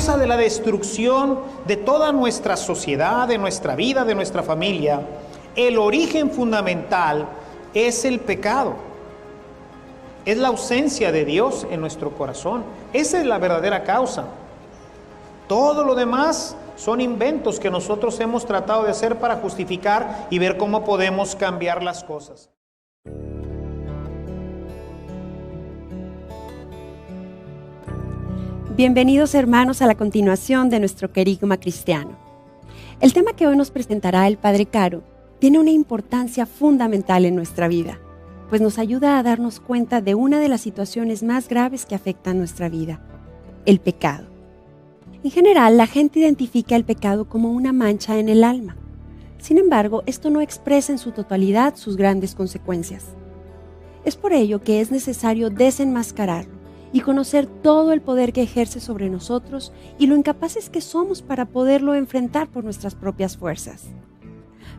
causa de la destrucción de toda nuestra sociedad, de nuestra vida, de nuestra familia, el origen fundamental es el pecado. Es la ausencia de Dios en nuestro corazón. Esa es la verdadera causa. Todo lo demás son inventos que nosotros hemos tratado de hacer para justificar y ver cómo podemos cambiar las cosas. Bienvenidos, hermanos, a la continuación de nuestro querigma cristiano. El tema que hoy nos presentará el Padre Caro tiene una importancia fundamental en nuestra vida, pues nos ayuda a darnos cuenta de una de las situaciones más graves que afectan nuestra vida: el pecado. En general, la gente identifica el pecado como una mancha en el alma. Sin embargo, esto no expresa en su totalidad sus grandes consecuencias. Es por ello que es necesario desenmascararlo y conocer todo el poder que ejerce sobre nosotros y lo incapaces que somos para poderlo enfrentar por nuestras propias fuerzas.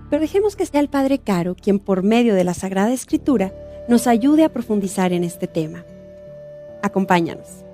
Pero dejemos que sea el Padre Caro quien, por medio de la Sagrada Escritura, nos ayude a profundizar en este tema. Acompáñanos.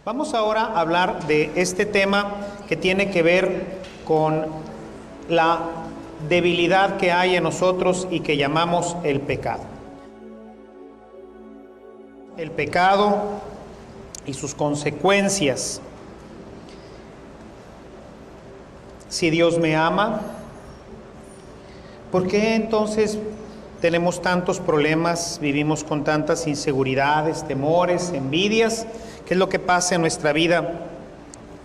Vamos ahora a hablar de este tema que tiene que ver con la debilidad que hay en nosotros y que llamamos el pecado. El pecado y sus consecuencias. Si Dios me ama, ¿por qué entonces tenemos tantos problemas, vivimos con tantas inseguridades, temores, envidias? ¿Qué es lo que pasa en nuestra vida?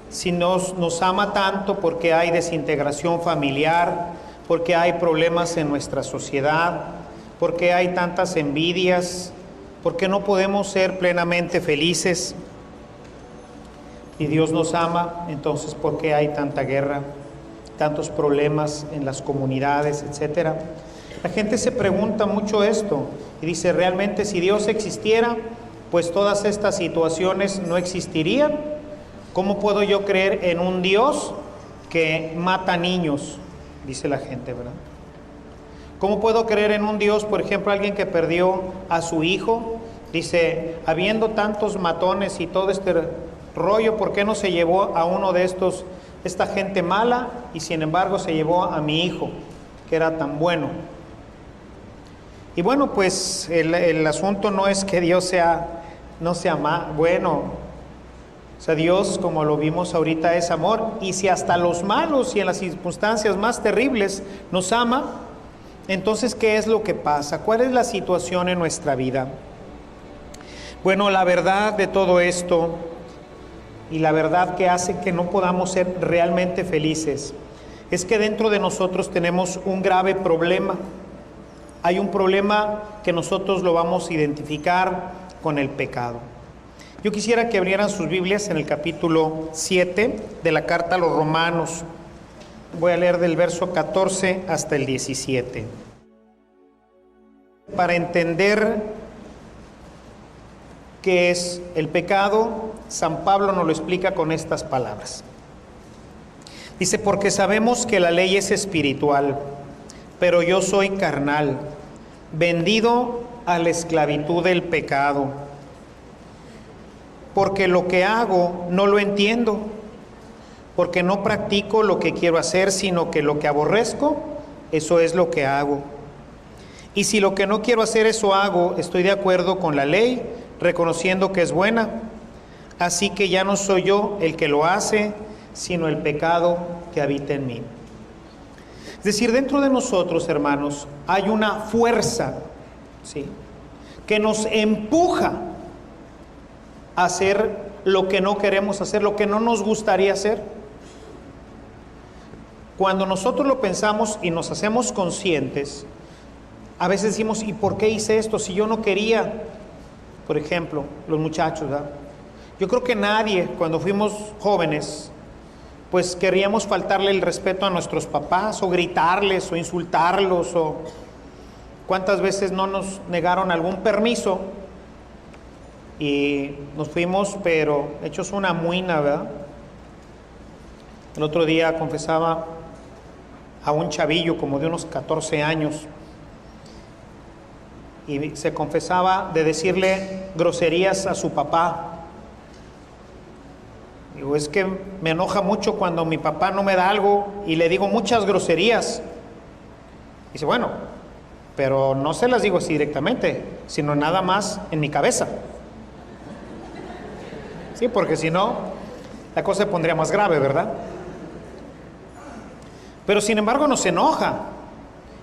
Si nos ama tanto, ¿por qué hay desintegración familiar? ¿Por qué hay problemas en nuestra sociedad? ¿Por qué hay tantas envidias? ¿Por qué no podemos ser plenamente felices? Y Dios nos ama, entonces ¿por qué hay tanta guerra, tantos problemas en las comunidades, etcétera? La gente se pregunta mucho esto y dice, ¿realmente si Dios existiera, pues todas estas situaciones no existirían? ¿Cómo puedo yo creer en un Dios que mata niños? Dice la gente, ¿verdad? ¿Cómo puedo creer en un Dios, por ejemplo, alguien que perdió a su hijo? Dice, habiendo tantos matones y todo este rollo, ¿por qué no se llevó a uno de estos, esta gente mala, y sin embargo se llevó a mi hijo, que era tan bueno? Y bueno, pues el asunto no es que Dios no sea bueno. O sea, Dios, como lo vimos ahorita, es amor. Y si hasta los malos y en las circunstancias más terribles nos ama, entonces, ¿qué es lo que pasa? ¿Cuál es la situación en nuestra vida? Bueno, la verdad de todo esto, y la verdad que hace que no podamos ser realmente felices, es que dentro de nosotros tenemos un grave problema. Hay un problema que nosotros lo vamos a identificar con el pecado. Yo quisiera que abrieran sus Biblias en el capítulo 7 de la carta a los Romanos. Voy a leer del verso 14 hasta el 17. Para entender qué es el pecado, San Pablo nos lo explica con estas palabras. Dice, porque sabemos que la ley es espiritual, pero yo soy carnal, vendido a la esclavitud del pecado. Porque lo que hago no lo entiendo, porque no practico lo que quiero hacer, sino que lo que aborrezco, eso es lo que hago. Y si lo que no quiero hacer, eso hago, estoy de acuerdo con la ley, reconociendo que es buena. Así que ya no soy yo el que lo hace, sino el pecado que habita en mí. Es decir, dentro de nosotros, hermanos, hay una fuerza, ¿sí?, que nos empuja a hacer lo que no queremos hacer, lo que no nos gustaría hacer. Cuando nosotros lo pensamos y nos hacemos conscientes, a veces decimos, ¿y por qué hice esto si yo no quería? Por ejemplo, los muchachos, ¿verdad? Yo creo que nadie, cuando fuimos jóvenes, pues queríamos faltarle el respeto a nuestros papás, o gritarles, o insultarlos, o cuántas veces no nos negaron algún permiso y nos fuimos, pero hechos una muina, ¿verdad? El otro día confesaba a un chavillo como de unos 14 años, y se confesaba de decirle groserías a su papá. Digo, es que me enoja mucho cuando mi papá no me da algo y le digo muchas groserías. Dice, bueno, pero no se las digo así directamente, sino nada más en mi cabeza. Sí, porque si no, la cosa se pondría más grave, ¿verdad? Pero sin embargo nos enoja.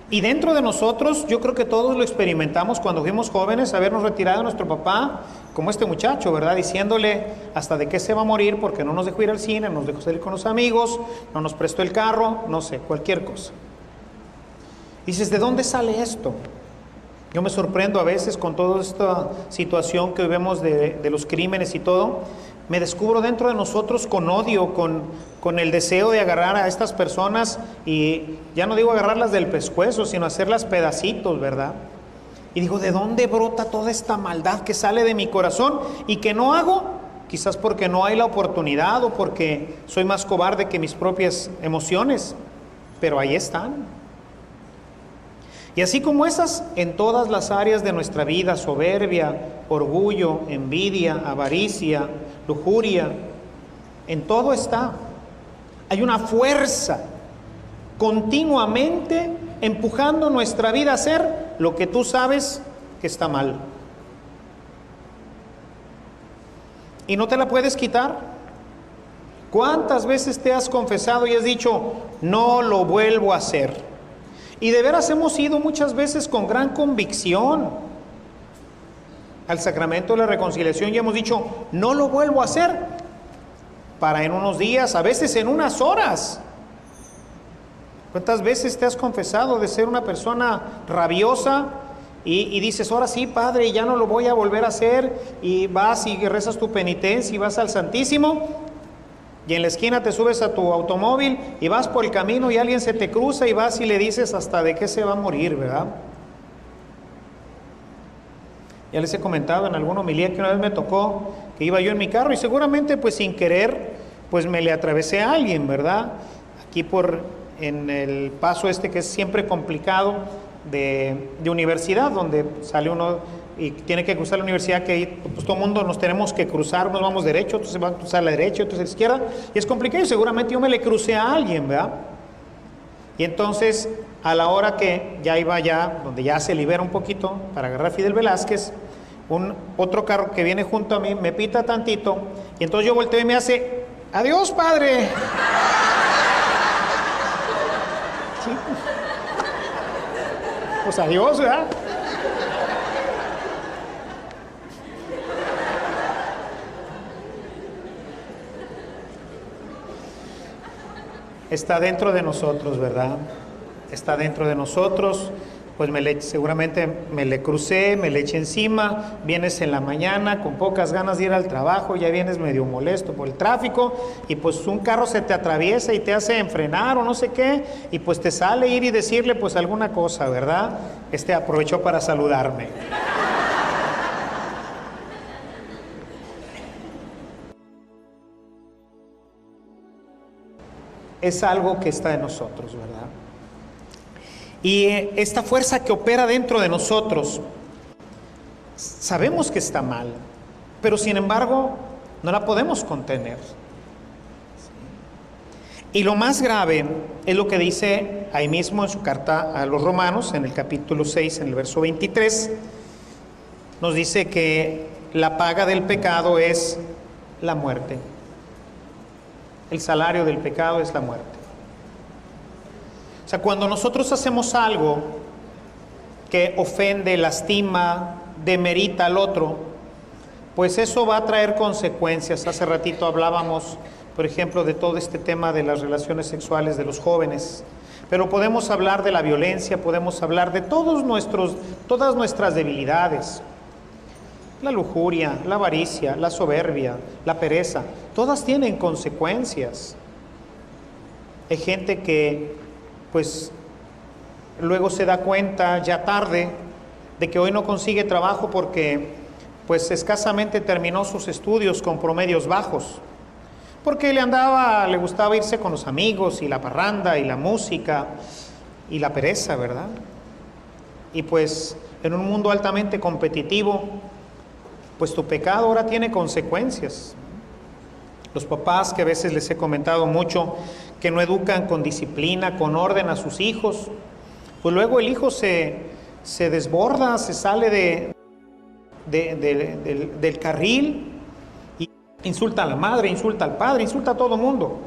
Y dentro de nosotros, yo creo que todos lo experimentamos cuando fuimos jóvenes, habernos retirado de nuestro papá, como este muchacho, ¿verdad? Diciéndole hasta de qué se va a morir porque no nos dejó ir al cine, no nos dejó salir con los amigos, no nos prestó el carro, no sé, cualquier cosa. Dices, ¿de dónde sale esto? Yo me sorprendo a veces con toda esta situación que vemos de los crímenes y todo. Me descubro dentro de nosotros con odio, con el deseo de agarrar a estas personas, y ya no digo agarrarlas del pescuezo, sino hacerlas pedacitos, ¿verdad? Y digo, ¿de dónde brota toda esta maldad que sale de mi corazón y que no hago? Quizás porque no hay la oportunidad o porque soy más cobarde que mis propias emociones, pero ahí están. Y así como esas, en todas las áreas de nuestra vida, soberbia, orgullo, envidia, avaricia, lujuria, en todo está. Hay una fuerza continuamente empujando nuestra vida a hacer lo que tú sabes que está mal. Y no te la puedes quitar. ¿Cuántas veces te has confesado y has dicho, no lo vuelvo a hacer? Y de veras hemos ido muchas veces con gran convicción al sacramento de la reconciliación y hemos dicho, no lo vuelvo a hacer, para en unos días, a veces en unas horas. ¿Cuántas veces te has confesado de ser una persona rabiosa y dices, ahora sí, Padre, ya no lo voy a volver a hacer, y vas y rezas tu penitencia y vas al Santísimo, y en la esquina te subes a tu automóvil y vas por el camino y alguien se te cruza y vas y le dices hasta de qué se va a morir, ¿verdad? Ya les he comentado en alguna homilía que una vez me tocó que iba yo en mi carro y seguramente pues sin querer pues me le atravesé a alguien, ¿verdad? Aquí en el paso este que es siempre complicado de universidad, donde sale uno y tiene que cruzar la universidad, que ahí pues todo el mundo nos tenemos que cruzar, unos vamos derecho, otros se van a cruzar a la derecha, otros a la izquierda, y es complicado, y seguramente yo me le crucé a alguien, ¿verdad? Y entonces, a la hora que ya iba donde ya se libera un poquito para agarrar a Fidel Velázquez, otro carro que viene junto a mí me pita tantito, y entonces yo volteo y me hace, adiós, Padre. ¿Sí? Pues adiós, ¿verdad? Está dentro de nosotros, ¿verdad? Está dentro de nosotros. Pues seguramente me le crucé, me le eché encima. Vienes en la mañana con pocas ganas de ir al trabajo, ya vienes medio molesto por el tráfico, y pues un carro se te atraviesa y te hace enfrenar o no sé qué, y pues te sale ir y decirle pues alguna cosa, ¿verdad? Aprovechó para saludarme. Es algo que está en nosotros, ¿verdad? Y esta fuerza que opera dentro de nosotros, sabemos que está mal, pero sin embargo no la podemos contener. Y lo más grave es lo que dice ahí mismo en su carta a los Romanos, en el capítulo 6, en el verso 23, nos dice que la paga del pecado es la muerte. El salario del pecado es la muerte. O sea, cuando nosotros hacemos algo que ofende, lastima, demerita al otro, pues eso va a traer consecuencias. Hace ratito hablábamos, por ejemplo, de todo este tema de las relaciones sexuales de los jóvenes, pero podemos hablar de la violencia, podemos hablar de todas nuestras debilidades, la lujuria, la avaricia, la soberbia, la pereza, todas tienen consecuencias. Hay gente que, pues, luego se da cuenta ya tarde de que hoy no consigue trabajo porque, pues, escasamente terminó sus estudios con promedios bajos, porque le gustaba irse con los amigos y la parranda y la música y la pereza, ¿verdad? Y pues, en un mundo altamente competitivo, pues tu pecado ahora tiene consecuencias. Los papás, que a veces les he comentado mucho, que no educan con disciplina, con orden a sus hijos, pues luego el hijo se desborda, se sale del carril y insulta a la madre, insulta al padre, insulta a todo mundo.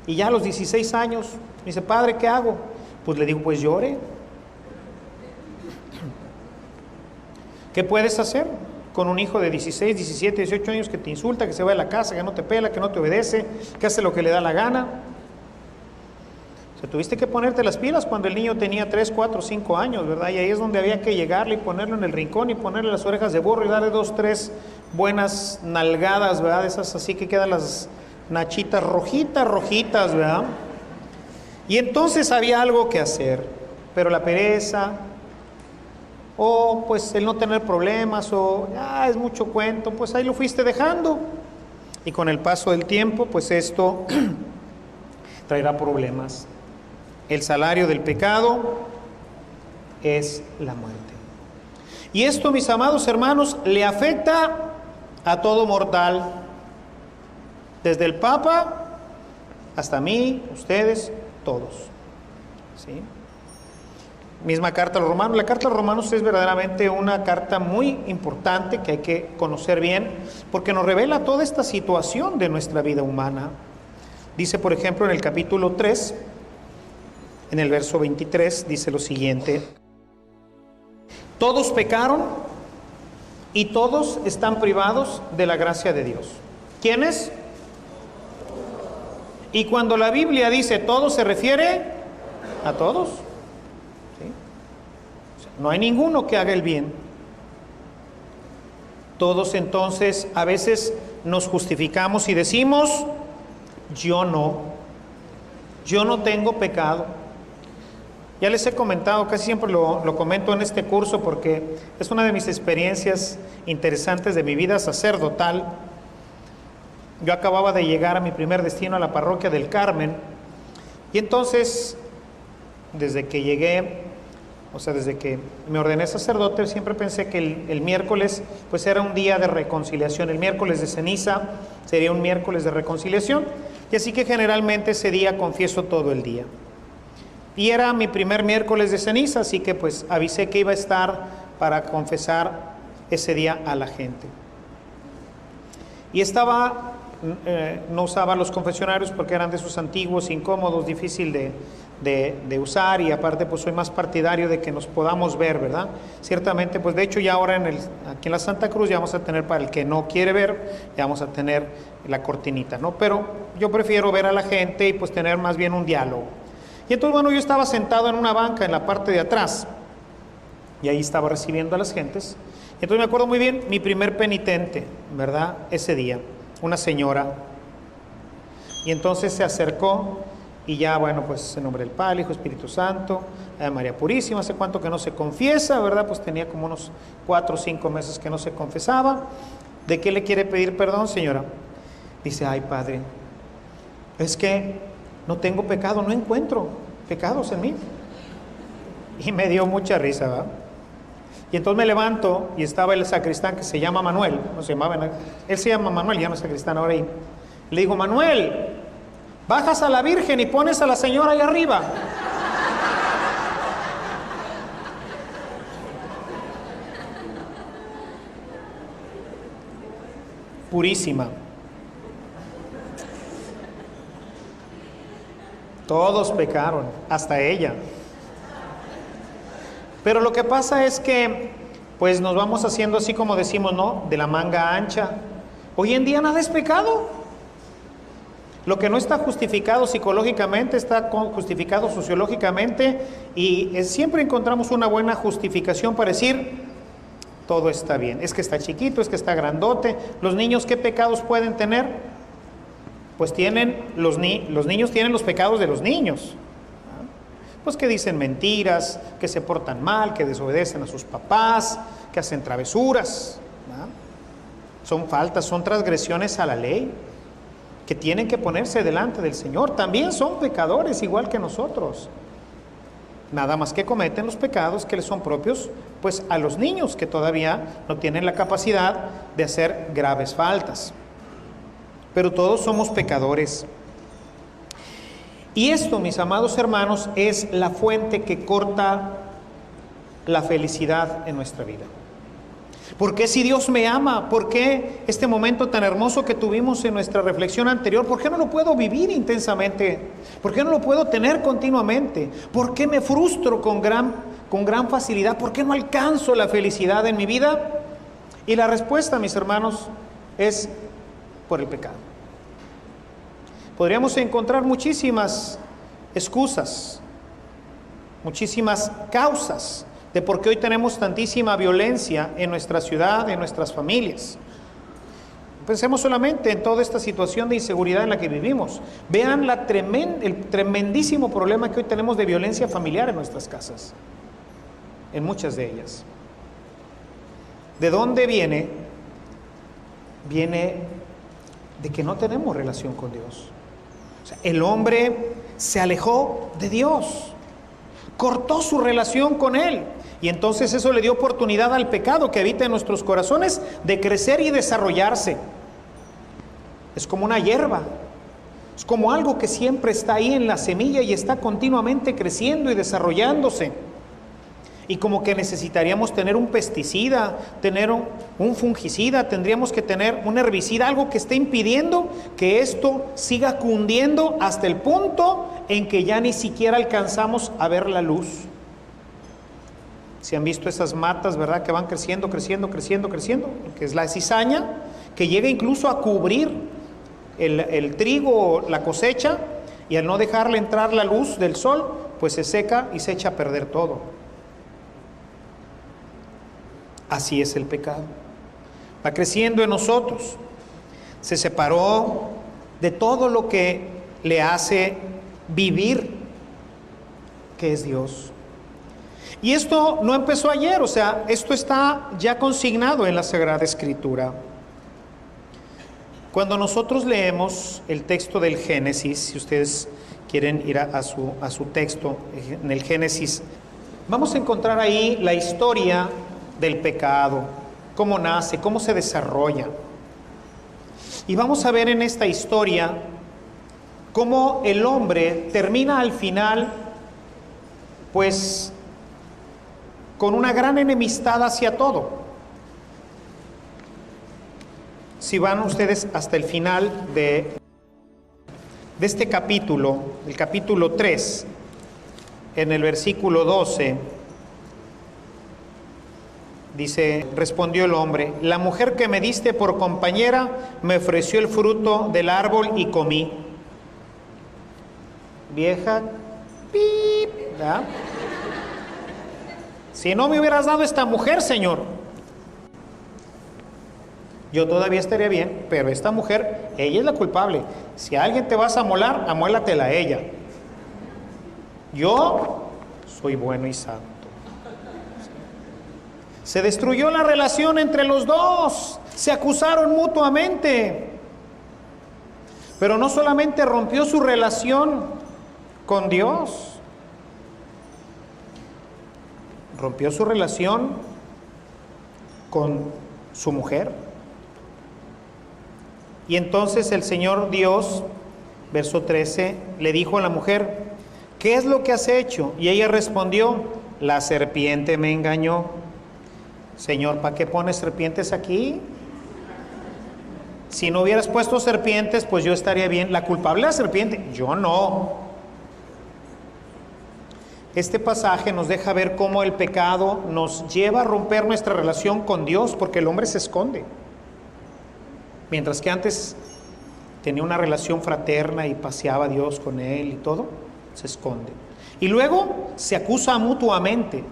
Y ya a los 16 años, me dice, padre, ¿qué hago? Pues le digo, pues llore. ¿Qué puedes hacer con un hijo de 16, 17, 18 años que te insulta, que se va de la casa, que no te pela, que no te obedece, que hace lo que le da la gana? O sea, tuviste que ponerte las pilas cuando el niño tenía 3, 4, 5 años, ¿verdad? Y ahí es donde había que llegarle y ponerlo en el rincón y ponerle las orejas de burro y darle 2, 3 buenas nalgadas, ¿verdad? Esas así que quedan las nachitas rojitas, ¿verdad? Y entonces había algo que hacer, pero la pereza, o pues el no tener problemas, o es mucho cuento, pues ahí lo fuiste dejando. Y con el paso del tiempo, pues esto traerá problemas. El salario del pecado es la muerte. Y esto, mis amados hermanos, le afecta a todo mortal, desde el Papa hasta mí, ustedes, todos. ¿Sí? Misma carta a los romanos. La carta a los romanos es verdaderamente una carta muy importante que hay que conocer bien, porque nos revela toda esta situación de nuestra vida humana. Dice, por ejemplo, en el capítulo 3, en el verso 23, dice lo siguiente: todos pecaron y todos están privados de la gracia de Dios. ¿Quiénes? Y cuando la Biblia dice todos, se refiere a todos. No hay ninguno que haga el bien. Todos entonces a veces nos justificamos y decimos, yo no tengo pecado. Ya les he comentado, casi siempre lo comento en este curso porque es una de mis experiencias interesantes de mi vida sacerdotal. Yo acababa de llegar a mi primer destino, a la parroquia del Carmen, y entonces, desde que llegué, desde que me ordené sacerdote, siempre pensé que el miércoles pues era un día de reconciliación. El miércoles de ceniza sería un miércoles de reconciliación, y así que generalmente ese día confieso todo el día. Y era mi primer miércoles de ceniza, así que pues avisé que iba a estar para confesar ese día a la gente. Y no usaba los confesionarios porque eran de esos antiguos, incómodos, difícil de usar, y aparte pues soy más partidario de que nos podamos ver, ¿verdad? Ciertamente, pues de hecho ya ahora aquí en la Santa Cruz ya vamos a tener, para el que no quiere ver, ya vamos a tener la cortinita, ¿no? Pero yo prefiero ver a la gente y pues tener más bien un diálogo. Y entonces, bueno, yo estaba sentado en una banca en la parte de atrás y ahí estaba recibiendo a las gentes. Y entonces me acuerdo muy bien, mi primer penitente, ¿verdad? Ese día, una señora. Y entonces se acercó y ya, bueno, pues en nombre del Padre, Hijo, Espíritu Santo, María Purísima, hace cuánto que no se confiesa, ¿verdad? Pues tenía como unos 4 o 5 meses que no se confesaba. ¿De qué le quiere pedir perdón, señora? Dice, ay, Padre, es que no tengo pecado, no encuentro pecados en mí. Y me dio mucha risa, ¿verdad? Y entonces me levanto y estaba el sacristán, que se llama Manuel, no se llamaba, él se llama Manuel, ya no es sacristán ahora ahí. Le digo, Manuel, bajas a la Virgen y pones a la señora ahí arriba. Purísima. Todos pecaron, hasta ella. Pero lo que pasa es que, pues nos vamos haciendo así como decimos, ¿no? De la manga ancha. Hoy en día nada es pecado. Lo que no está justificado psicológicamente está justificado sociológicamente, y siempre encontramos una buena justificación para decir todo está bien. Es que está chiquito, es que está grandote. Los niños, ¿qué pecados pueden tener? Pues los niños tienen los pecados de los niños. Pues que dicen mentiras, que se portan mal, que desobedecen a sus papás, que hacen travesuras, ¿no? Son faltas, son transgresiones a la ley, que tienen que ponerse delante del Señor. También son pecadores igual que nosotros. Nada más que cometen los pecados que les son propios, pues a los niños que todavía no tienen la capacidad de hacer graves faltas. Pero todos somos pecadores. Y esto, mis amados hermanos, es la fuente que corta la felicidad en nuestra vida. ¿Por qué, si Dios me ama, por qué este momento tan hermoso que tuvimos en nuestra reflexión anterior, por qué no lo puedo vivir intensamente? ¿Por qué no lo puedo tener continuamente? ¿Por qué me frustro con gran facilidad? ¿Por qué no alcanzo la felicidad en mi vida? Y la respuesta, mis hermanos, es por el pecado. Podríamos encontrar muchísimas excusas, muchísimas causas de por qué hoy tenemos tantísima violencia en nuestra ciudad, en nuestras familias. Pensemos solamente en toda esta situación de inseguridad en la que vivimos. Vean el tremendísimo problema que hoy tenemos de violencia familiar en nuestras casas, en muchas de ellas. ¿De dónde viene? Viene de que no tenemos relación con Dios. O sea, el hombre se alejó de Dios, cortó su relación con Él, y entonces eso le dio oportunidad al pecado que habita en nuestros corazones de crecer y desarrollarse. Es como una hierba, es como algo que siempre está ahí en la semilla y está continuamente creciendo y desarrollándose. Y como que necesitaríamos tener un pesticida, tener un fungicida, tendríamos que tener un herbicida, algo que esté impidiendo que esto siga cundiendo hasta el punto en que ya ni siquiera alcanzamos a ver la luz. Si han visto esas matas, ¿verdad? Que van creciendo, que es la cizaña, que llega incluso a cubrir el trigo, la cosecha, y al no dejarle entrar la luz del sol, pues se seca y se echa a perder todo. Así es el pecado. Va creciendo en nosotros. Se separó de todo lo que le hace vivir, que es Dios. Y esto no empezó ayer, o sea, esto está ya consignado en la Sagrada Escritura. Cuando nosotros leemos el texto del Génesis, si ustedes quieren ir a su texto, en el Génesis, vamos a encontrar ahí la historia del pecado, cómo nace, cómo se desarrolla. Y vamos a ver en esta historia cómo el hombre termina al final, pues, con una gran enemistad hacia todo. Si van ustedes hasta el final de este capítulo, el capítulo 3, en el versículo 12, dice: respondió el hombre, la mujer que me diste por compañera me ofreció el fruto del árbol y comí. Vieja, pip, ¿verdad? Si no me hubieras dado esta mujer, Señor, yo todavía estaría bien, pero esta mujer, ella es la culpable. Si a alguien te vas a amolar, amólatela a ella. Yo soy bueno y santo. Se destruyó la relación entre los dos, se acusaron mutuamente. Pero no solamente rompió su relación con Dios, rompió su relación con su mujer. Y entonces el Señor Dios, verso 13, le dijo a la mujer: ¿qué es lo que has hecho? Y ella respondió: la serpiente me engañó. Señor, ¿para qué pones serpientes aquí? Si no hubieras puesto serpientes, pues yo estaría bien. La culpable es la serpiente, yo no. este pasaje nos deja ver cómo el pecado nos lleva a romper nuestra relación con Dios, porque el hombre se esconde. Mientras que antes tenía una relación fraterna y paseaba a Dios con él y todo, se esconde. Y luego se acusa mutuamente.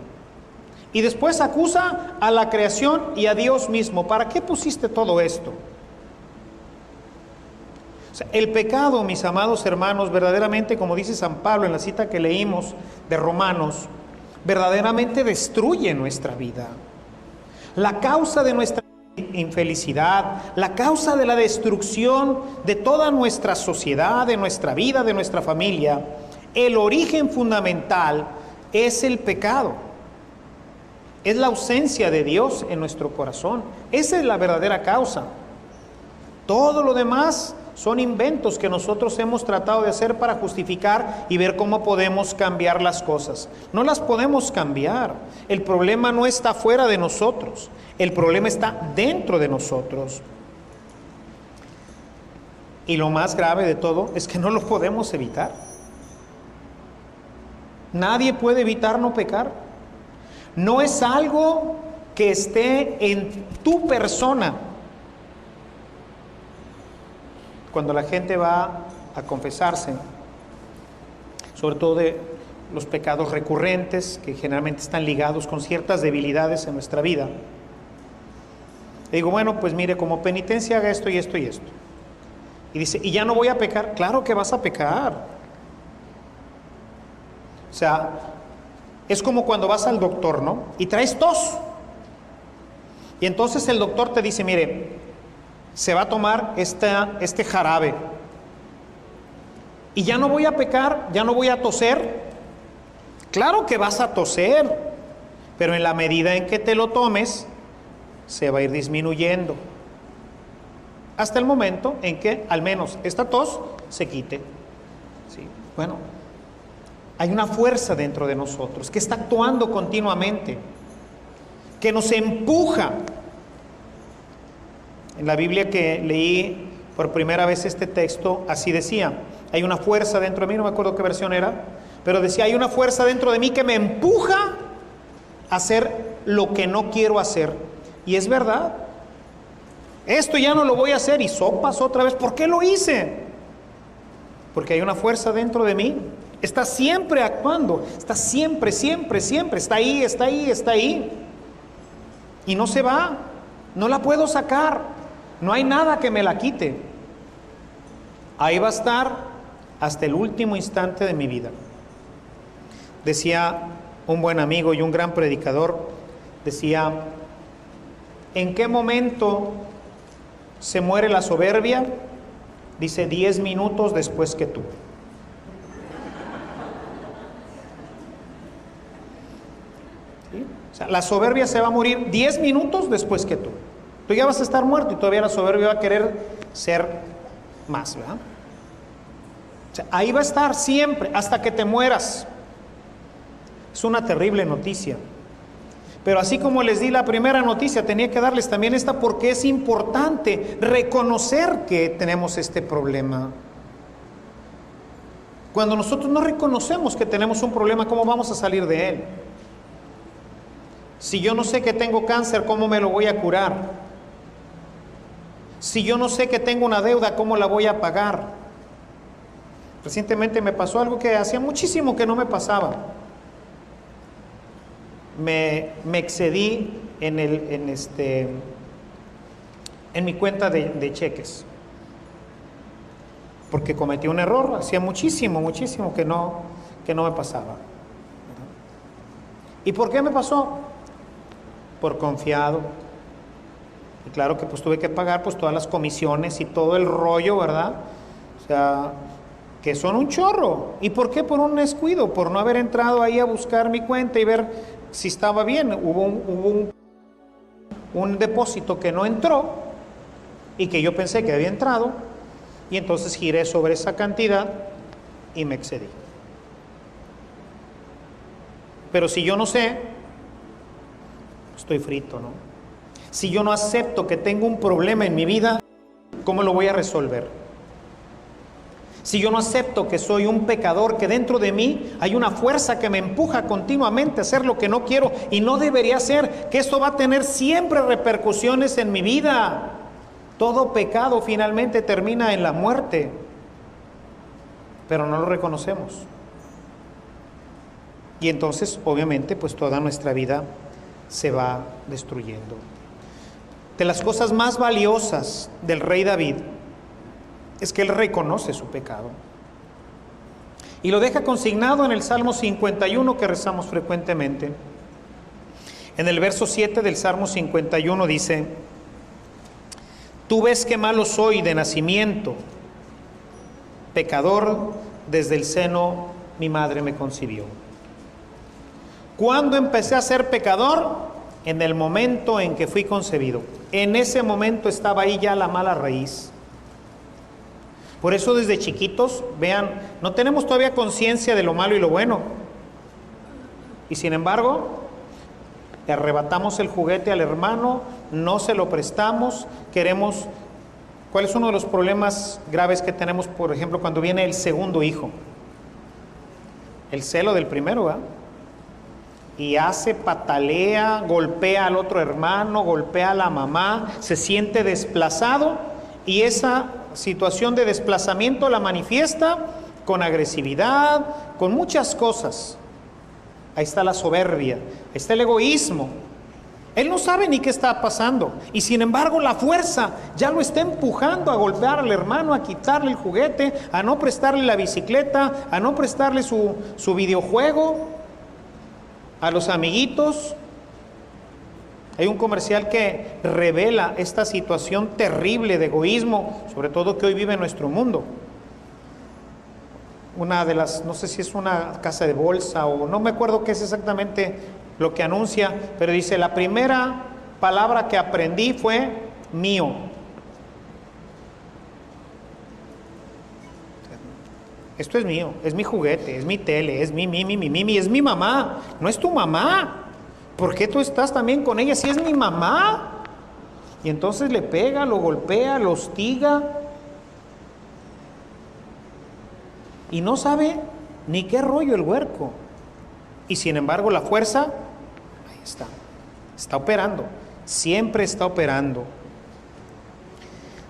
Y después acusa a la creación y a Dios mismo. ¿Para qué pusiste todo esto? O sea, el pecado, mis amados hermanos, verdaderamente, como dice San Pablo en la cita que leímos de Romanos, verdaderamente destruye nuestra vida. La causa de nuestra infelicidad, la causa de la destrucción de toda nuestra sociedad, de nuestra vida, de nuestra familia, el origen fundamental es el pecado. Es la ausencia de Dios en nuestro corazón. Esa es la verdadera causa. Todo lo demás son inventos que nosotros hemos tratado de hacer para justificar y ver cómo podemos cambiar las cosas. No las podemos cambiar. El problema no está fuera de nosotros. El problema está dentro de nosotros. Y lo más grave de todo es que no lo podemos evitar. Nadie puede evitar no pecar. No es algo que esté en tu persona. Cuando la gente va a confesarse, sobre todo de los pecados recurrentes, que generalmente están ligados con ciertas debilidades en nuestra vida, le digo, bueno, pues mire, como penitencia haga esto y esto y esto. Y dice, ¿y ya no voy a pecar? Claro que vas a pecar. O sea, es como cuando vas al doctor, ¿no? Y traes tos. Y entonces el doctor te dice, mire, se va a tomar este jarabe. Y ya no voy a pecar, ya no voy a toser. Claro que vas a toser, pero en la medida en que te lo tomes, se va a ir disminuyendo. Hasta el momento en que al menos esta tos se quite. ¿Sí? Bueno, hay una fuerza dentro de nosotros que está actuando continuamente, que nos empuja. En la Biblia que leí por primera vez este texto, así decía, hay una fuerza dentro de mí, no me acuerdo qué versión era, pero decía, hay una fuerza dentro de mí que me empuja a hacer lo que no quiero hacer. Y es verdad. Esto ya no lo voy a hacer y sopas otra vez. ¿Por qué lo hice? Porque hay una fuerza dentro de mí. Está siempre actuando, está siempre, está ahí, está ahí, está ahí. Y no se va, no la puedo sacar, no hay nada que me la quite. Ahí va a estar hasta el último instante de mi vida. Decía un buen amigo y un gran predicador, decía, ¿en qué momento se muere la soberbia? Dice, 10 minutos después que tú. ¿Sí? O sea, la soberbia se va a morir 10 minutos después que tú. Tú ya vas a estar muerto y todavía la soberbia va a querer ser más, ¿verdad? O sea, ahí va a estar siempre, hasta que te mueras. Es una terrible noticia. Pero así como les di la primera noticia, tenía que darles también esta, porque es importante reconocer que tenemos este problema. Cuando nosotros no reconocemos que tenemos un problema, ¿cómo vamos a salir de él? Si yo no sé que tengo cáncer, ¿cómo me lo voy a curar? Si yo no sé que tengo una deuda, ¿cómo la voy a pagar? Recientemente me pasó algo que hacía muchísimo que no me pasaba. Me excedí en mi cuenta de cheques, porque cometí un error. Hacía muchísimo que no me pasaba. ¿Y por qué me pasó? Por confiado. Y claro que pues tuve que pagar pues todas las comisiones y todo el rollo, ¿verdad? O sea, que son un chorro. ¿Y por qué? Por un descuido, por no haber entrado ahí a buscar mi cuenta y ver si estaba bien. Hubo un depósito que no entró y que yo pensé que había entrado, y entonces giré sobre esa cantidad y me excedí. Pero si yo no sé, estoy frito, ¿no? Si yo no acepto que tengo un problema en mi vida, ¿cómo lo voy a resolver? si yo no acepto que soy un pecador, que dentro de mí hay una fuerza que me empuja continuamente a hacer lo que no quiero y no debería hacer, que esto va a tener siempre repercusiones en mi vida. Todo pecado finalmente termina en la muerte, pero no lo reconocemos. Y entonces, obviamente, pues toda nuestra vida se va destruyendo. De las cosas más valiosas del rey David es que él reconoce su pecado. Y lo deja consignado en el Salmo 51 que rezamos frecuentemente. En el verso 7 del Salmo 51 dice: Tú ves que malo soy de nacimiento, pecador desde el seno mi madre me concibió. ¿Cuándo empecé a ser pecador? En el momento en que fui concebido. En ese momento estaba ahí ya la mala raíz. Por eso desde chiquitos, vean, no tenemos todavía conciencia de lo malo y lo bueno. Y sin embargo, le arrebatamos el juguete al hermano, no se lo prestamos, queremos... ¿Cuál es uno de los problemas graves que tenemos, por ejemplo, cuando viene el segundo hijo? El celo del primero, ¿verdad? Y hace, patalea, golpea al otro hermano, golpea a la mamá, se siente desplazado y esa situación de desplazamiento la manifiesta con agresividad, con muchas cosas. Ahí está la soberbia, ahí está el egoísmo. Él no sabe ni qué está pasando y sin embargo la fuerza ya lo está empujando a golpear al hermano, a quitarle el juguete, a no prestarle la bicicleta, a no prestarle su videojuego, a los amiguitos. Hay un comercial que revela esta situación terrible de egoísmo, sobre todo que hoy vive en nuestro mundo. Una de las, no sé si es una casa de bolsa o no me acuerdo qué es exactamente lo que anuncia, pero dice: la primera palabra que aprendí fue mío. Esto es mío, es mi juguete, es mi tele, es mi, es mi mamá, no es tu mamá. ¿Por qué tú estás también con ella si es mi mamá? Y entonces le pega, lo golpea, lo hostiga. Y no sabe ni qué rollo el huerco. Y sin embargo la fuerza, ahí está operando, siempre está operando.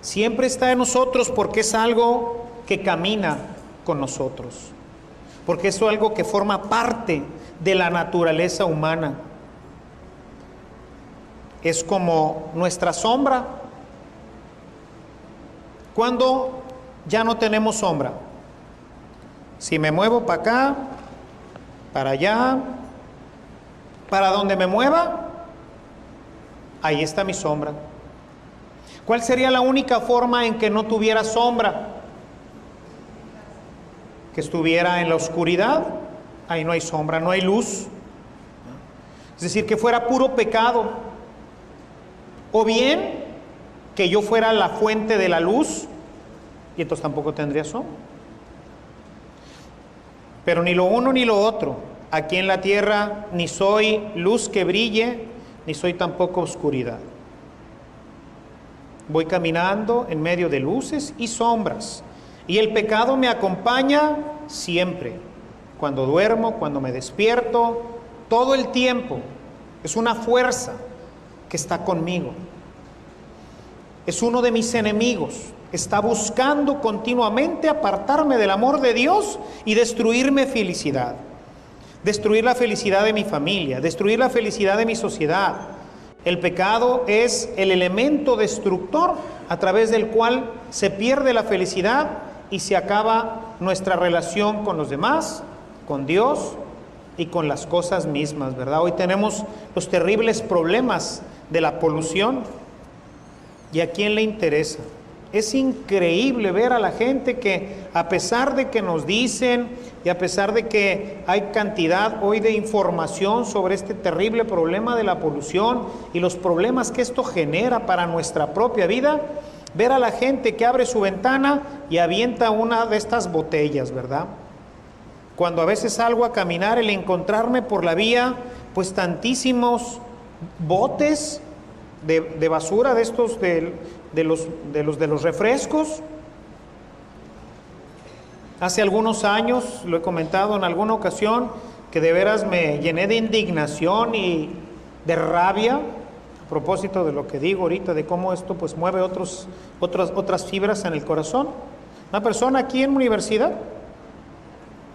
Siempre está en nosotros porque es algo que camina con nosotros, porque es algo que forma parte de la naturaleza humana. Es como nuestra sombra. Cuando ya no tenemos sombra, si me muevo para acá, para allá, para donde me mueva, ahí está mi sombra. ¿Cuál sería la única forma en que no tuviera sombra? Que estuviera en la oscuridad. Ahí no hay sombra, no hay luz. Es decir, que fuera puro pecado. O bien que yo fuera la fuente de la luz y entonces tampoco tendría sombra. Pero ni lo uno ni lo otro. Aquí en la tierra ni soy luz que brille, ni soy tampoco oscuridad. Voy caminando en medio de luces y sombras. Y el pecado me acompaña siempre. Cuando duermo, cuando me despierto, todo el tiempo. Es una fuerza que está conmigo. Es uno de mis enemigos. Está buscando continuamente apartarme del amor de Dios y destruirme felicidad. Destruir la felicidad de mi familia, destruir la felicidad de mi sociedad. El pecado es el elemento destructor a través del cual se pierde la felicidad y se acaba nuestra relación con los demás, con Dios y con las cosas mismas, ¿verdad? Hoy tenemos los terribles problemas de la polución. ¿Y a quién le interesa? Es increíble ver a la gente que, a pesar de que nos dicen y a pesar de que hay cantidad hoy de información sobre este terrible problema de la polución y los problemas que esto genera para nuestra propia vida, ver a la gente que abre su ventana y avienta una de estas botellas, ¿verdad? Cuando a veces salgo a caminar, el encontrarme por la vía, pues tantísimos botes de basura de estos de los refrescos, Hace algunos años, lo he comentado en alguna ocasión, que de veras me llené de indignación y de rabia, a propósito de lo que digo ahorita, de cómo esto pues mueve otras fibras en el corazón. Una persona aquí en la universidad,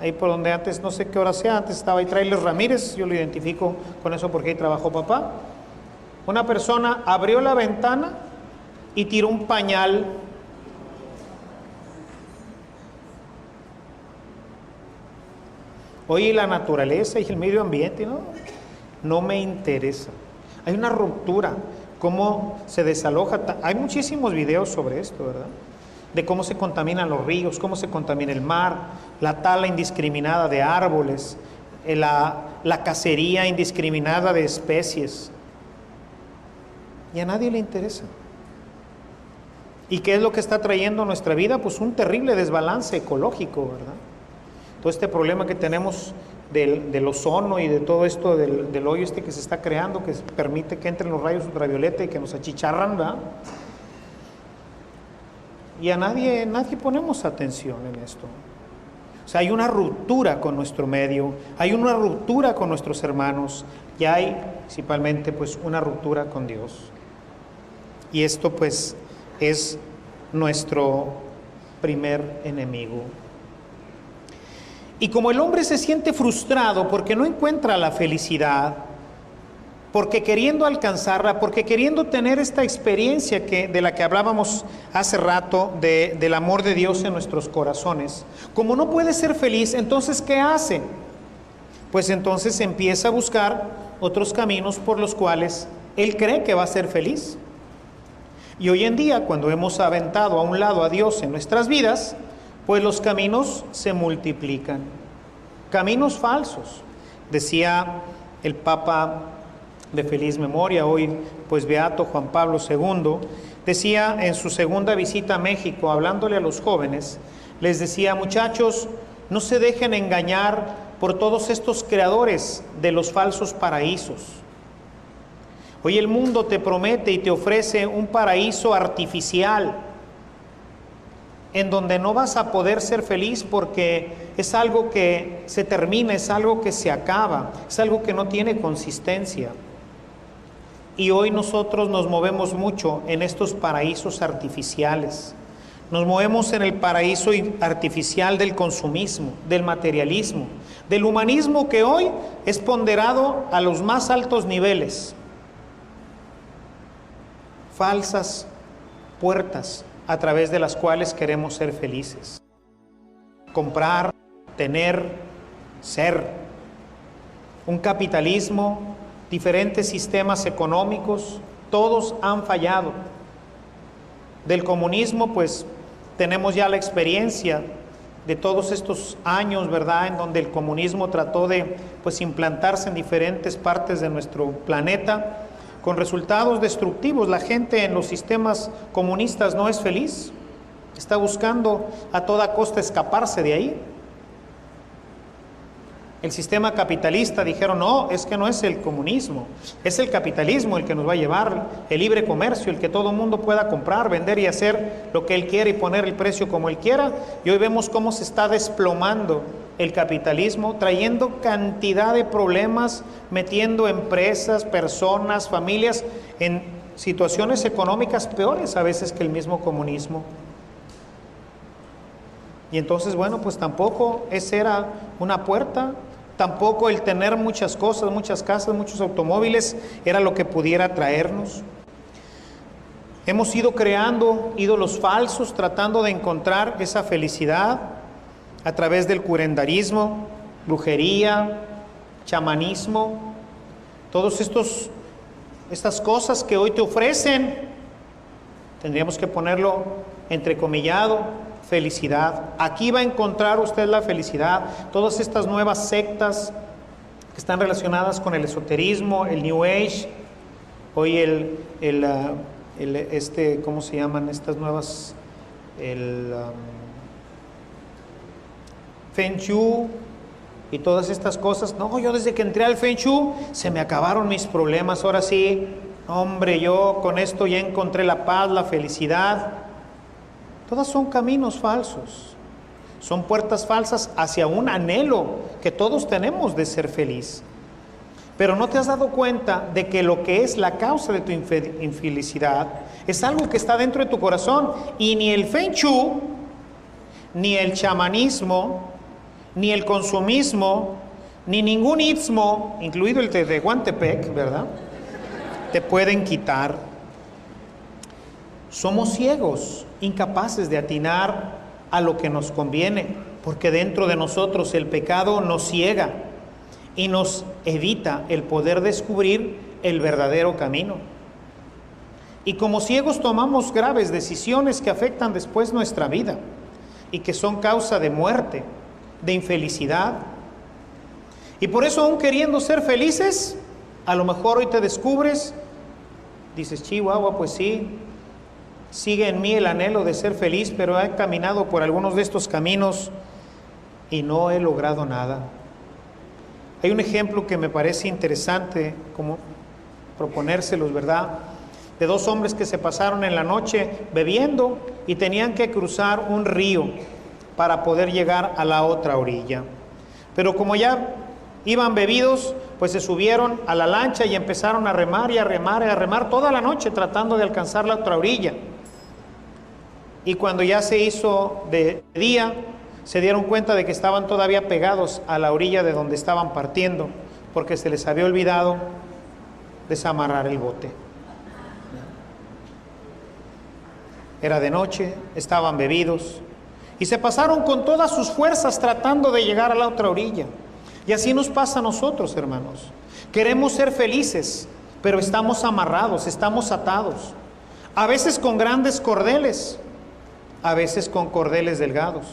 ahí por donde antes, no sé qué hora sea, antes estaba ahí Trailer Ramírez, yo lo identifico con eso porque ahí trabajó papá. Una persona abrió la ventana y tiró un pañal. Oye, la naturaleza y el medio ambiente, no me interesa. Hay una ruptura, cómo se desaloja. Hay muchísimos videos sobre esto, ¿verdad? De cómo se contaminan los ríos, cómo se contamina el mar, la tala indiscriminada de árboles, la cacería indiscriminada de especies. Y a nadie le interesa. ¿Y qué es lo que está trayendo a nuestra vida? Pues un terrible desbalance ecológico, ¿verdad? Todo este problema que tenemos del ozono y de todo esto del hoyo que se está creando, que permite que entren los rayos ultravioleta y que nos achicharran, ¿verdad? Y a nadie ponemos atención en esto. O sea, hay una ruptura con nuestro medio, hay una ruptura con nuestros hermanos y hay principalmente pues una ruptura con Dios. Y esto pues es nuestro primer enemigo. Y como el hombre se siente frustrado porque no encuentra la felicidad, porque queriendo alcanzarla, porque queriendo tener esta experiencia de la que hablábamos hace rato, del amor de Dios en nuestros corazones, como no puede ser feliz, entonces ¿qué hace? Pues entonces empieza a buscar otros caminos por los cuales él cree que va a ser feliz. Y hoy en día, cuando hemos aventado a un lado a Dios en nuestras vidas, pues los caminos se multiplican, caminos falsos. Decía el Papa de feliz memoria, hoy pues beato Juan Pablo II, decía en su segunda visita a México, hablándole a los jóvenes, les decía: muchachos, no se dejen engañar por todos estos creadores de los falsos paraísos. Hoy el mundo te promete y te ofrece un paraíso artificial, en donde no vas a poder ser feliz porque es algo que se termina, es algo que se acaba, es algo que no tiene consistencia. Y hoy nosotros nos movemos mucho en estos paraísos artificiales. Nos movemos en el paraíso artificial del consumismo, del materialismo, del humanismo que hoy es ponderado a los más altos niveles. Falsas puertas a través de las cuales queremos ser felices. Comprar, tener, ser. Un capitalismo, diferentes sistemas económicos, todos han fallado. Del comunismo, pues, tenemos ya la experiencia de todos estos años, ¿verdad?, en donde el comunismo trató de, pues, implantarse en diferentes partes de nuestro planeta, con resultados destructivos. La gente en los sistemas comunistas no es feliz, está buscando a toda costa escaparse de ahí. El sistema capitalista dijeron: no, es que no es el comunismo, es el capitalismo el que nos va a llevar, el libre comercio, el que todo el mundo pueda comprar, vender y hacer lo que él quiere y poner el precio como él quiera. Y hoy vemos cómo se está desplomando el capitalismo, trayendo cantidad de problemas, metiendo empresas, personas, familias en situaciones económicas peores a veces que el mismo comunismo. Y entonces, bueno, pues tampoco esa era una puerta, tampoco el tener muchas cosas, muchas casas, muchos automóviles era lo que pudiera traernos. Hemos ido creando ídolos falsos, tratando de encontrar esa felicidad a través del curanderismo, brujería, chamanismo, todos estas cosas que hoy te ofrecen, tendríamos que ponerlo entrecomillado, felicidad. Aquí va a encontrar usted la felicidad. Todas estas nuevas sectas que están relacionadas con el esoterismo, el New Age, hoy ¿cómo se llaman estas nuevas? Feng Shui y todas estas cosas. No, yo desde que entré al Feng Shui se me acabaron mis problemas. Ahora sí, hombre, yo con esto ya encontré la paz, la felicidad. Todas son caminos falsos, son puertas falsas hacia un anhelo que todos tenemos de ser feliz. Pero no te has dado cuenta de que lo que es la causa de tu infelicidad es algo que está dentro de tu corazón, y ni el Feng Shui, ni el chamanismo, ni el consumismo, ni ningún istmo, incluido el de Tehuantepec, ¿verdad?, te pueden quitar. Somos ciegos, incapaces de atinar a lo que nos conviene, porque dentro de nosotros el pecado nos ciega y nos evita el poder descubrir el verdadero camino. Y como ciegos tomamos graves decisiones que afectan después nuestra vida y que son causa de muerte, de infelicidad. Y por eso, aún queriendo ser felices, a lo mejor hoy te descubres, dices, Chihuahua, pues sí, sigue en mí el anhelo de ser feliz, pero he caminado por algunos de estos caminos y no he logrado nada. Hay un ejemplo que me parece interesante, como proponérselos, ¿verdad?, de dos hombres que se pasaron en la noche bebiendo y tenían que cruzar un río para poder llegar a la otra orilla. Pero como ya iban bebidos, pues se subieron a la lancha y empezaron a remar y a remar y a remar toda la noche tratando de alcanzar la otra orilla. Y cuando ya se hizo de día, se dieron cuenta de que estaban todavía pegados a la orilla de donde estaban partiendo, porque se les había olvidado desamarrar el bote. Era de noche, estaban bebidos y se pasaron con todas sus fuerzas tratando de llegar a la otra orilla. Y así nos pasa a nosotros, hermanos. Queremos ser felices, pero estamos amarrados, estamos atados. A veces con grandes cordeles, a veces con cordeles delgados.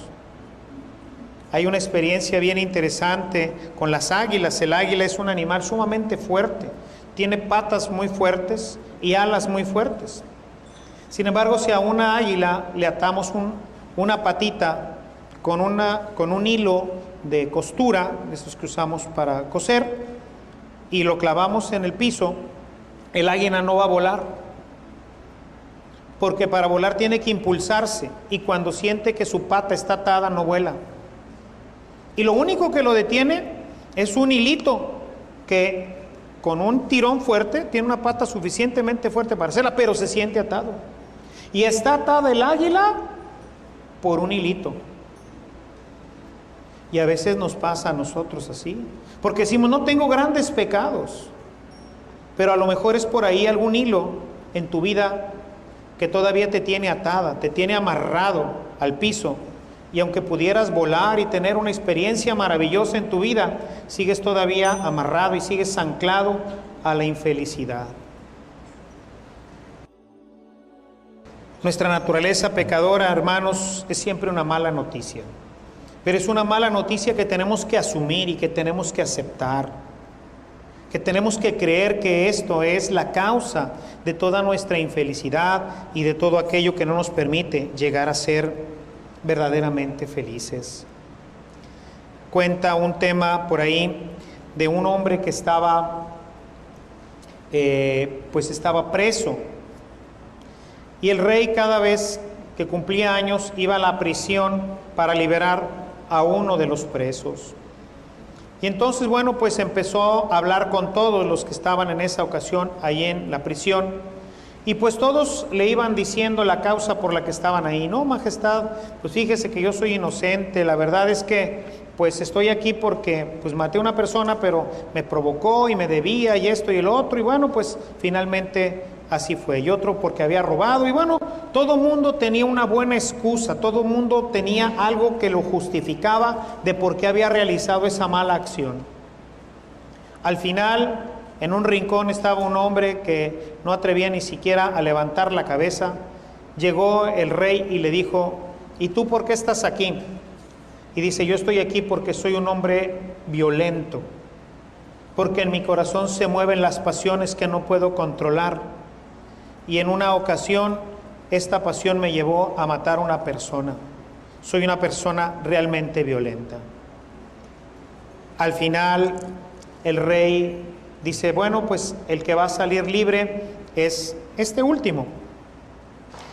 Hay una experiencia bien interesante con las águilas. El águila es un animal sumamente fuerte, tiene patas muy fuertes y alas muy fuertes. Sin embargo, si a una águila le atamos una patita con un hilo de costura, de esos que usamos para coser, y lo clavamos en el piso, el águila no va a volar, porque para volar tiene que impulsarse, y cuando siente que su pata está atada no vuela. Y lo único que lo detiene es un hilito que con un tirón fuerte tiene una pata suficientemente fuerte para hacerla, pero se siente atado. Y está atada el águila por un hilito. Y a veces nos pasa a nosotros así, porque decimos, no tengo grandes pecados, pero a lo mejor es por ahí algún hilo en tu vida que todavía te tiene atada, te tiene amarrado al piso, y aunque pudieras volar y tener una experiencia maravillosa en tu vida, sigues todavía amarrado y sigues anclado a la infelicidad. Nuestra naturaleza pecadora, hermanos, es siempre una mala noticia. Pero es una mala noticia que tenemos que asumir y que tenemos que aceptar. Que tenemos que creer que esto es la causa de toda nuestra infelicidad y de todo aquello que no nos permite llegar a ser verdaderamente felices. Cuenta un tema por ahí de un hombre que estaba preso. Y el rey, cada vez que cumplía años, iba a la prisión para liberar a uno de los presos. Y entonces, bueno, pues empezó a hablar con todos los que estaban en esa ocasión ahí en la prisión. Y pues todos le iban diciendo la causa por la que estaban ahí. No, majestad, pues fíjese que yo soy inocente. La verdad es que pues estoy aquí porque pues maté a una persona, pero me provocó y me debía y esto y el otro. Y bueno, pues finalmente así fue. Y otro porque había robado. Y bueno, todo mundo tenía una buena excusa. Todo mundo tenía algo que lo justificaba de por qué había realizado esa mala acción. Al final, en un rincón estaba un hombre que no atrevía ni siquiera a levantar la cabeza. Llegó el rey y le dijo, ¿y tú por qué estás aquí? Y dice, yo estoy aquí porque soy un hombre violento, porque en mi corazón se mueven las pasiones que no puedo controlar. Y en una ocasión, esta pasión me llevó a matar a una persona. Soy una persona realmente violenta. Al final, el rey dice, bueno, pues el que va a salir libre es este último.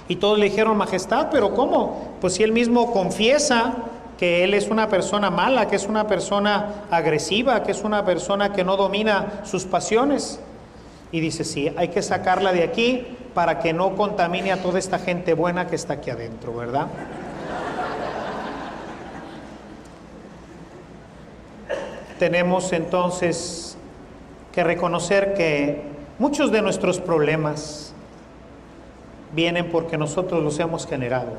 Y todos le dijeron, majestad, ¿pero cómo? Pues si él mismo confiesa que él es una persona mala, que es una persona agresiva, que es una persona que no domina sus pasiones. Y dice, sí, hay que sacarla de aquí para que no contamine a toda esta gente buena que está aquí adentro, ¿verdad? Tenemos entonces que reconocer que muchos de nuestros problemas vienen porque nosotros los hemos generado,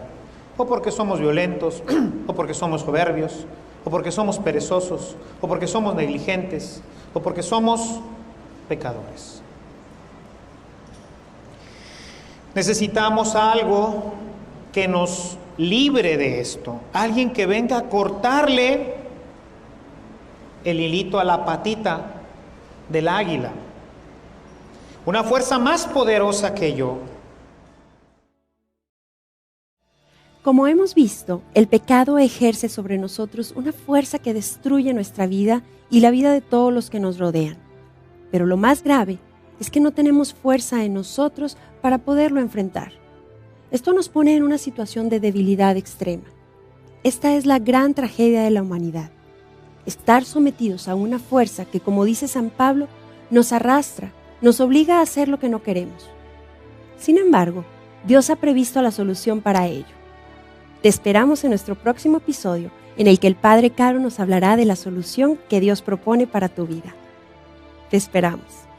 o porque somos violentos, o porque somos soberbios, o porque somos perezosos, o porque somos negligentes, o porque somos pecadores. Necesitamos algo que nos libre de esto, alguien que venga a cortarle el hilito a la patita del águila, una fuerza más poderosa que yo. Como hemos visto, el pecado ejerce sobre nosotros una fuerza que destruye nuestra vida y la vida de todos los que nos rodean. Pero lo más grave es que no tenemos fuerza en nosotros para poderlo enfrentar. Esto nos pone en una situación de debilidad extrema. Esta es la gran tragedia de la humanidad. Estar sometidos a una fuerza que, como dice San Pablo, nos arrastra, nos obliga a hacer lo que no queremos. Sin embargo, Dios ha previsto la solución para ello. Te esperamos en nuestro próximo episodio, en el que el Padre Caro nos hablará de la solución que Dios propone para tu vida. Te esperamos.